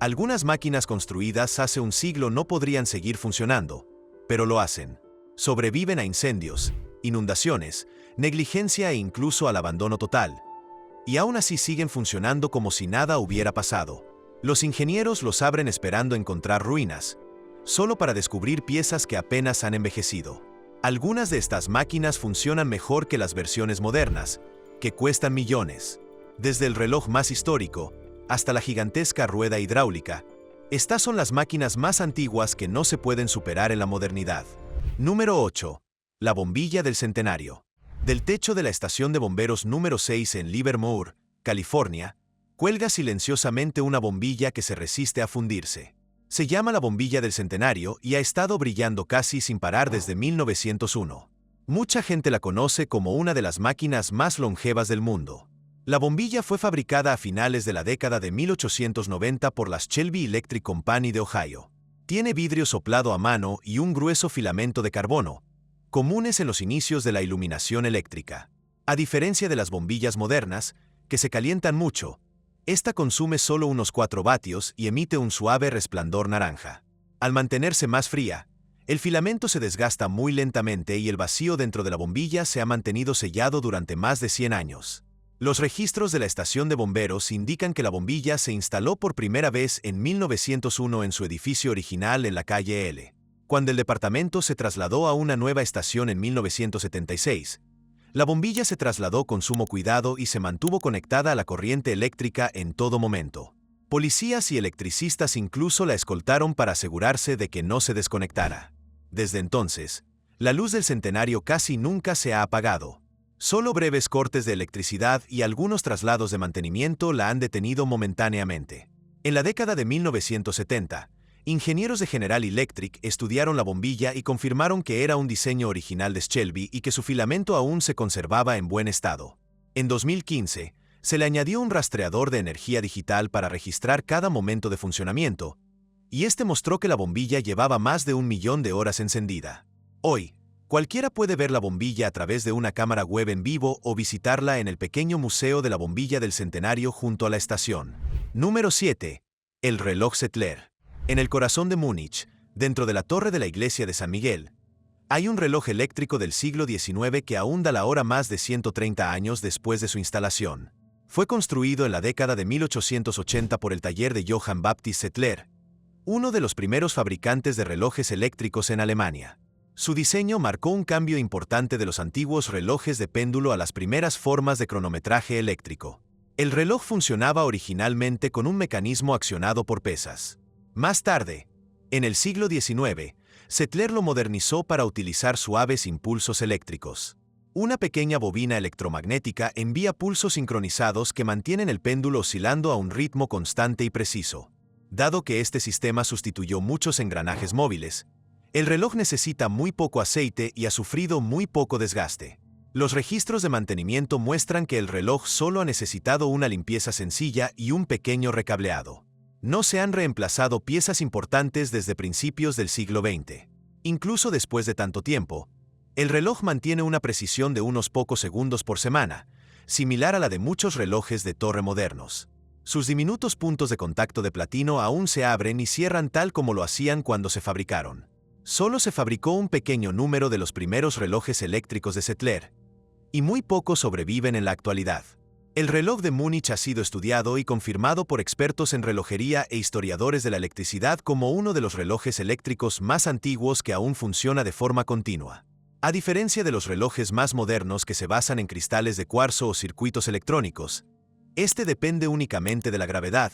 Algunas máquinas construidas hace un siglo no podrían seguir funcionando, pero lo hacen. Sobreviven a incendios, inundaciones, negligencia e incluso al abandono total. Y aún así siguen funcionando como si nada hubiera pasado. Los ingenieros los abren esperando encontrar ruinas, solo para descubrir piezas que apenas han envejecido. Algunas de estas máquinas funcionan mejor que las versiones modernas, que cuestan millones. Desde el reloj más histórico hasta la gigantesca rueda hidráulica, estas son las máquinas más antiguas que no se pueden superar en la modernidad. Número 8. La bombilla del centenario. Del techo de la estación de bomberos número 6 en Livermore, California, cuelga silenciosamente una bombilla que se resiste a fundirse. Se llama la bombilla del centenario y ha estado brillando casi sin parar desde 1901. Mucha gente la conoce como una de las máquinas más longevas del mundo. La bombilla fue fabricada a finales de la década de 1890 por la Shelby Electric Company de Ohio. Tiene vidrio soplado a mano y un grueso filamento de carbono, comunes en los inicios de la iluminación eléctrica. A diferencia de las bombillas modernas, que se calientan mucho, esta consume solo unos 4 vatios y emite un suave resplandor naranja. Al mantenerse más fría, el filamento se desgasta muy lentamente y el vacío dentro de la bombilla se ha mantenido sellado durante más de 100 años. Los registros de la estación de bomberos indican que la bombilla se instaló por primera vez en 1901 en su edificio original en la calle L. Cuando el departamento se trasladó a una nueva estación en 1976, la bombilla se trasladó con sumo cuidado y se mantuvo conectada a la corriente eléctrica en todo momento. Policías y electricistas incluso la escoltaron para asegurarse de que no se desconectara. Desde entonces, la luz del centenario casi nunca se ha apagado. Solo breves cortes de electricidad y algunos traslados de mantenimiento la han detenido momentáneamente. En la década de 1970, ingenieros de General Electric estudiaron la bombilla y confirmaron que era un diseño original de Shelby y que su filamento aún se conservaba en buen estado. En 2015, se le añadió un rastreador de energía digital para registrar cada momento de funcionamiento, y este mostró que la bombilla llevaba más de 1 millón de horas encendida. Hoy, cualquiera puede ver la bombilla a través de una cámara web en vivo o visitarla en el pequeño Museo de la Bombilla del Centenario junto a la estación. Número 7. El reloj Zettler. En el corazón de Múnich, dentro de la torre de la iglesia de San Miguel, hay un reloj eléctrico del siglo XIX que aún da la hora más de 130 años después de su instalación. Fue construido en la década de 1880 por el taller de Johann Baptist Zettler, uno de los primeros fabricantes de relojes eléctricos en Alemania. Su diseño marcó un cambio importante de los antiguos relojes de péndulo a las primeras formas de cronometraje eléctrico. El reloj funcionaba originalmente con un mecanismo accionado por pesas. Más tarde, en el siglo XIX, Zettler lo modernizó para utilizar suaves impulsos eléctricos. Una pequeña bobina electromagnética envía pulsos sincronizados que mantienen el péndulo oscilando a un ritmo constante y preciso. Dado que este sistema sustituyó muchos engranajes móviles, el reloj necesita muy poco aceite y ha sufrido muy poco desgaste. Los registros de mantenimiento muestran que el reloj solo ha necesitado una limpieza sencilla y un pequeño recableado. No se han reemplazado piezas importantes desde principios del siglo XX. Incluso después de tanto tiempo, el reloj mantiene una precisión de unos pocos segundos por semana, similar a la de muchos relojes de torre modernos. Sus diminutos puntos de contacto de platino aún se abren y cierran tal como lo hacían cuando se fabricaron. Solo se fabricó un pequeño número de los primeros relojes eléctricos de Zettler, y muy pocos sobreviven en la actualidad. El reloj de Múnich ha sido estudiado y confirmado por expertos en relojería e historiadores de la electricidad como uno de los relojes eléctricos más antiguos que aún funciona de forma continua. A diferencia de los relojes más modernos que se basan en cristales de cuarzo o circuitos electrónicos, este depende únicamente de la gravedad,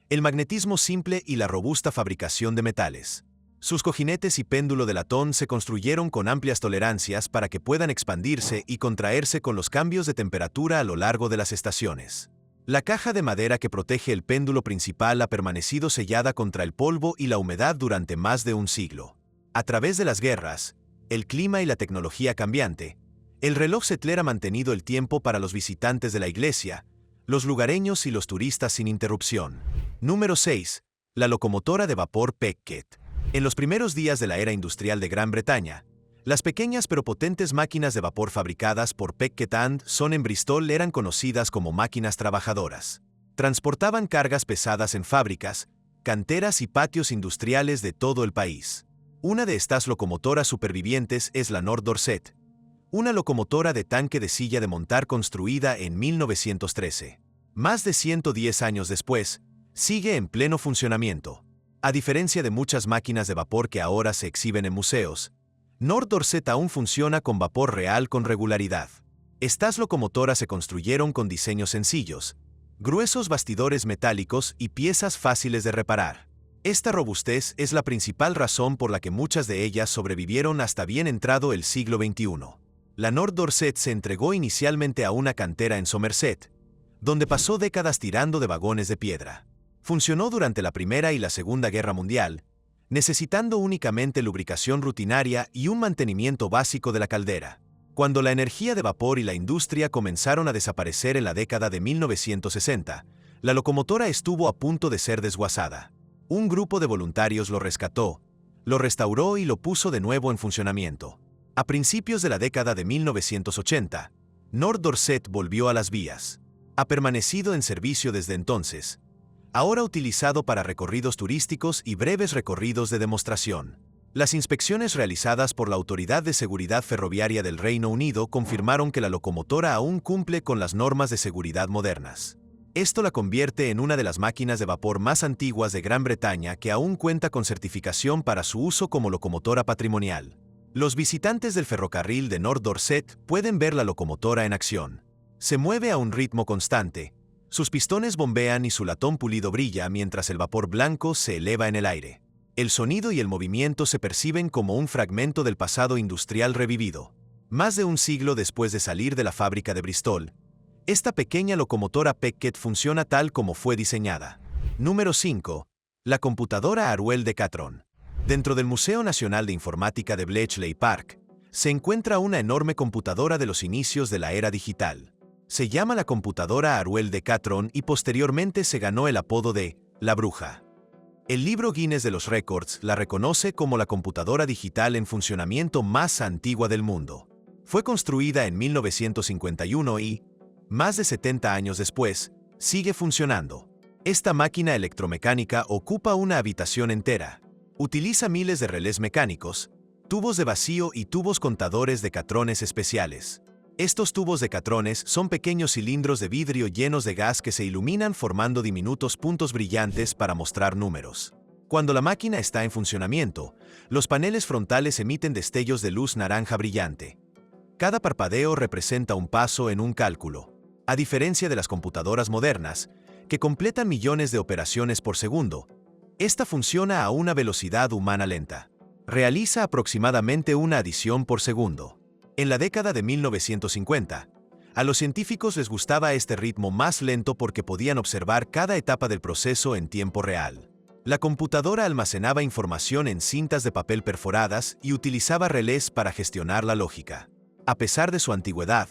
el magnetismo simple y la robusta fabricación de metales. Sus cojinetes y péndulo de latón se construyeron con amplias tolerancias para que puedan expandirse y contraerse con los cambios de temperatura a lo largo de las estaciones. La caja de madera que protege el péndulo principal ha permanecido sellada contra el polvo y la humedad durante más de un siglo. A través de las guerras, el clima y la tecnología cambiante, el reloj Zettler ha mantenido el tiempo para los visitantes de la iglesia, los lugareños y los turistas sin interrupción. Número 6. La locomotora de vapor Packet. En los primeros días de la era industrial de Gran Bretaña, las pequeñas pero potentes máquinas de vapor fabricadas por Packet & Son en Bristol eran conocidas como máquinas trabajadoras. Transportaban cargas pesadas en fábricas, canteras y patios industriales de todo el país. Una de estas locomotoras supervivientes es la North Dorset, una locomotora de tanque de silla de montar construida en 1913. Más de 110 años después, sigue en pleno funcionamiento. A diferencia de muchas máquinas de vapor que ahora se exhiben en museos, North Dorset aún funciona con vapor real con regularidad. Estas locomotoras se construyeron con diseños sencillos, gruesos bastidores metálicos y piezas fáciles de reparar. Esta robustez es la principal razón por la que muchas de ellas sobrevivieron hasta bien entrado el siglo XXI. La North Dorset se entregó inicialmente a una cantera en Somerset, donde pasó décadas tirando de vagones de piedra. Funcionó durante la Primera y la Segunda Guerra Mundial, necesitando únicamente lubricación rutinaria y un mantenimiento básico de la caldera. Cuando la energía de vapor y la industria comenzaron a desaparecer en la década de 1960, la locomotora estuvo a punto de ser desguazada. Un grupo de voluntarios lo rescató, lo restauró y lo puso de nuevo en funcionamiento. A principios de la década de 1980, North Dorset volvió a las vías. Ha permanecido en servicio desde entonces, ahora utilizado para recorridos turísticos y breves recorridos de demostración. Las inspecciones realizadas por la Autoridad de Seguridad Ferroviaria del Reino Unido confirmaron que la locomotora aún cumple con las normas de seguridad modernas. Esto la convierte en una de las máquinas de vapor más antiguas de Gran Bretaña que aún cuenta con certificación para su uso como locomotora patrimonial. Los visitantes del ferrocarril de North Dorset pueden ver la locomotora en acción. Se mueve a un ritmo constante, sus pistones bombean y su latón pulido brilla mientras el vapor blanco se eleva en el aire. El sonido y el movimiento se perciben como un fragmento del pasado industrial revivido. Más de un siglo después de salir de la fábrica de Bristol, esta pequeña locomotora Peckett funciona tal como fue diseñada. Número 5. La computadora Arwell Decatron. Dentro del Museo Nacional de Informática de Bletchley Park, se encuentra una enorme computadora de los inicios de la era digital. Se llama la computadora Arwell Decatron y posteriormente se ganó el apodo de La Bruja. El libro Guinness de los Récords la reconoce como la computadora digital en funcionamiento más antigua del mundo. Fue construida en 1951 y, más de 70 años después, sigue funcionando. Esta máquina electromecánica ocupa una habitación entera. Utiliza miles de relés mecánicos, tubos de vacío y tubos contadores de catrones especiales. Estos tubos de catrones son pequeños cilindros de vidrio llenos de gas que se iluminan formando diminutos puntos brillantes para mostrar números. Cuando la máquina está en funcionamiento, los paneles frontales emiten destellos de luz naranja brillante. Cada parpadeo representa un paso en un cálculo. A diferencia de las computadoras modernas, que completan millones de operaciones por segundo, esta funciona a una velocidad humana lenta. Realiza aproximadamente una adición por segundo. En la década de 1950, a los científicos les gustaba este ritmo más lento porque podían observar cada etapa del proceso en tiempo real. La computadora almacenaba información en cintas de papel perforadas y utilizaba relés para gestionar la lógica. A pesar de su antigüedad,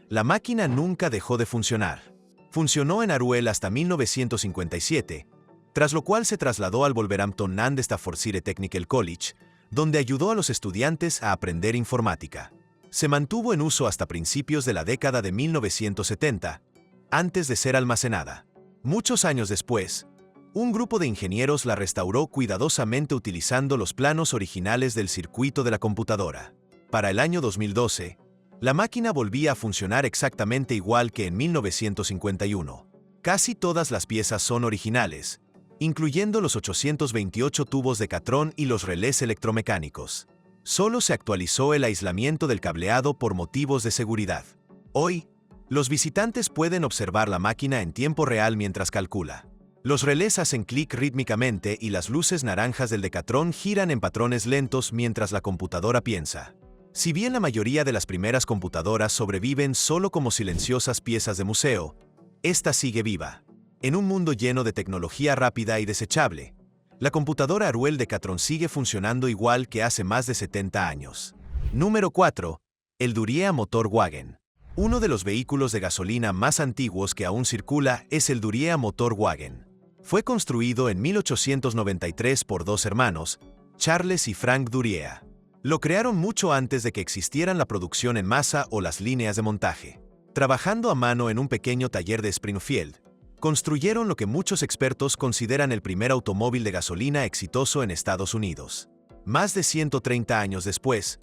la máquina nunca dejó de funcionar. Funcionó en Arwell hasta 1957, tras lo cual se trasladó al Wolverhampton and Staffordshire Technical College, donde ayudó a los estudiantes a aprender informática. Se mantuvo en uso hasta principios de la década de 1970, antes de ser almacenada. Muchos años después, un grupo de ingenieros la restauró cuidadosamente utilizando los planos originales del circuito de la computadora. Para el año 2012, la máquina volvía a funcionar exactamente igual que en 1951. Casi todas las piezas son originales, incluyendo los 828 tubos de Decatron y los relés electromecánicos. Solo se actualizó el aislamiento del cableado por motivos de seguridad. Hoy, los visitantes pueden observar la máquina en tiempo real mientras calcula. Los relés hacen clic rítmicamente y las luces naranjas del Decatron giran en patrones lentos mientras la computadora piensa. Si bien la mayoría de las primeras computadoras sobreviven solo como silenciosas piezas de museo, esta sigue viva. En un mundo lleno de tecnología rápida y desechable, la computadora Arwell Decatron sigue funcionando igual que hace más de 70 años. Número 4. El Duryea Motor Wagen. Uno de los vehículos de gasolina más antiguos que aún circula es el Duryea Motor Wagen. Fue construido en 1893 por dos hermanos, Charles y Frank Duryea. Lo crearon mucho antes de que existieran la producción en masa o las líneas de montaje. Trabajando a mano en un pequeño taller de Springfield, Construyeron lo que muchos expertos consideran el primer automóvil de gasolina exitoso en Estados Unidos. Más de 130 años después,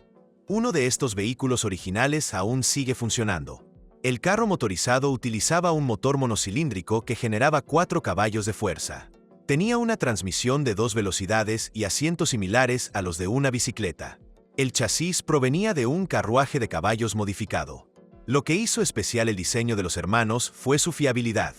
uno de estos vehículos originales aún sigue funcionando. El carro motorizado utilizaba un motor monocilíndrico que generaba 4 caballos de fuerza. Tenía una transmisión de 2 velocidades y asientos similares a los de una bicicleta. El chasis provenía de un carruaje de caballos modificado. Lo que hizo especial el diseño de los hermanos fue su fiabilidad.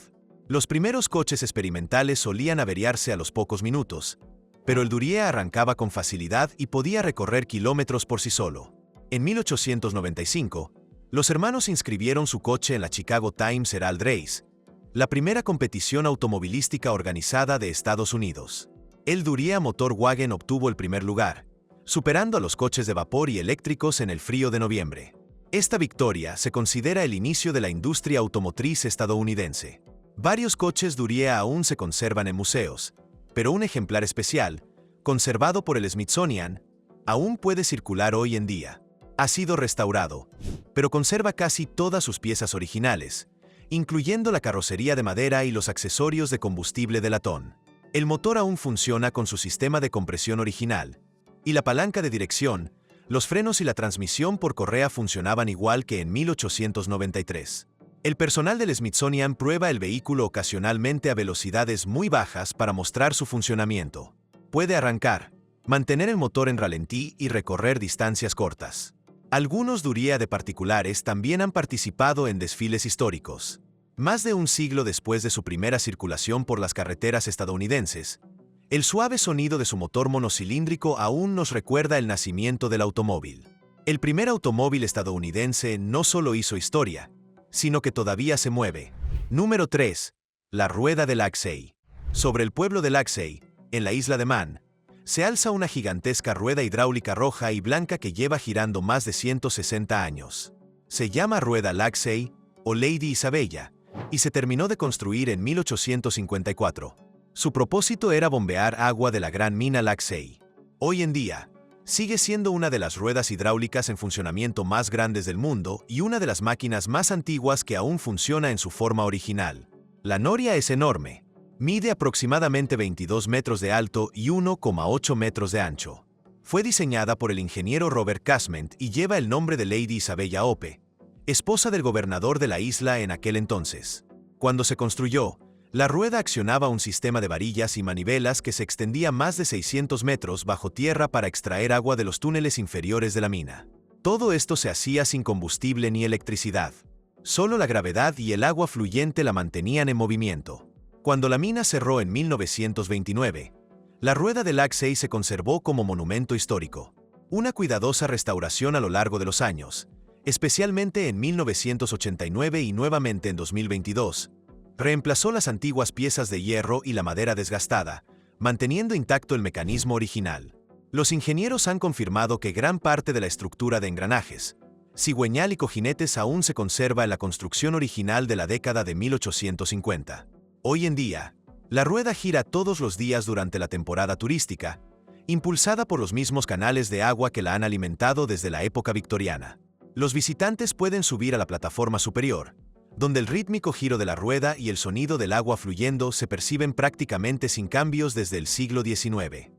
Los primeros coches experimentales solían averiarse a los pocos minutos, pero el Duryea arrancaba con facilidad y podía recorrer kilómetros por sí solo. En 1895, los hermanos inscribieron su coche en la Chicago Times Herald Race, la primera competición automovilística organizada de Estados Unidos. El Duryea Motor Wagen obtuvo el primer lugar, superando a los coches de vapor y eléctricos en el frío de noviembre. Esta victoria se considera el inicio de la industria automotriz estadounidense. Varios coches Duryea aún se conservan en museos, pero un ejemplar especial, conservado por el Smithsonian, aún puede circular hoy en día. Ha sido restaurado, pero conserva casi todas sus piezas originales, incluyendo la carrocería de madera y los accesorios de combustible de latón. El motor aún funciona con su sistema de compresión original, y la palanca de dirección, los frenos y la transmisión por correa funcionaban igual que en 1893. El personal del Smithsonian prueba el vehículo ocasionalmente a velocidades muy bajas para mostrar su funcionamiento. Puede arrancar, mantener el motor en ralentí y recorrer distancias cortas. Algunos Duryea de particulares también han participado en desfiles históricos. Más de un siglo después de su primera circulación por las carreteras estadounidenses, el suave sonido de su motor monocilíndrico aún nos recuerda el nacimiento del automóvil. El primer automóvil estadounidense no solo hizo historia, sino que todavía se mueve. Número 3. La rueda de Laxey. Sobre el pueblo de Laxey, en la isla de Man, se alza una gigantesca rueda hidráulica roja y blanca que lleva girando más de 160 años. Se llama rueda Laxey o Lady Isabella y se terminó de construir en 1854. Su propósito era bombear agua de la gran mina Laxey. Hoy en día, sigue siendo una de las ruedas hidráulicas en funcionamiento más grandes del mundo y una de las máquinas más antiguas que aún funciona en su forma original. La noria es enorme. Mide aproximadamente 22 metros de alto y 1,8 metros de ancho. Fue diseñada por el ingeniero Robert Casement y lleva el nombre de Lady Isabella Hope, esposa del gobernador de la isla en aquel entonces. Cuando se construyó, la rueda accionaba un sistema de varillas y manivelas que se extendía más de 600 metros bajo tierra para extraer agua de los túneles inferiores de la mina. Todo esto se hacía sin combustible ni electricidad. Solo la gravedad y el agua fluyente la mantenían en movimiento. Cuando la mina cerró en 1929, la rueda de Laxey se conservó como monumento histórico. Una cuidadosa restauración a lo largo de los años, especialmente en 1989 y nuevamente en 2022, reemplazó las antiguas piezas de hierro y la madera desgastada, manteniendo intacto el mecanismo original. Los ingenieros han confirmado que gran parte de la estructura de engranajes, cigüeñal y cojinetes aún se conserva en la construcción original de la década de 1850. Hoy en día, la rueda gira todos los días durante la temporada turística, impulsada por los mismos canales de agua que la han alimentado desde la época victoriana. Los visitantes pueden subir a la plataforma superior, donde el rítmico giro de la rueda y el sonido del agua fluyendo se perciben prácticamente sin cambios desde el siglo XIX.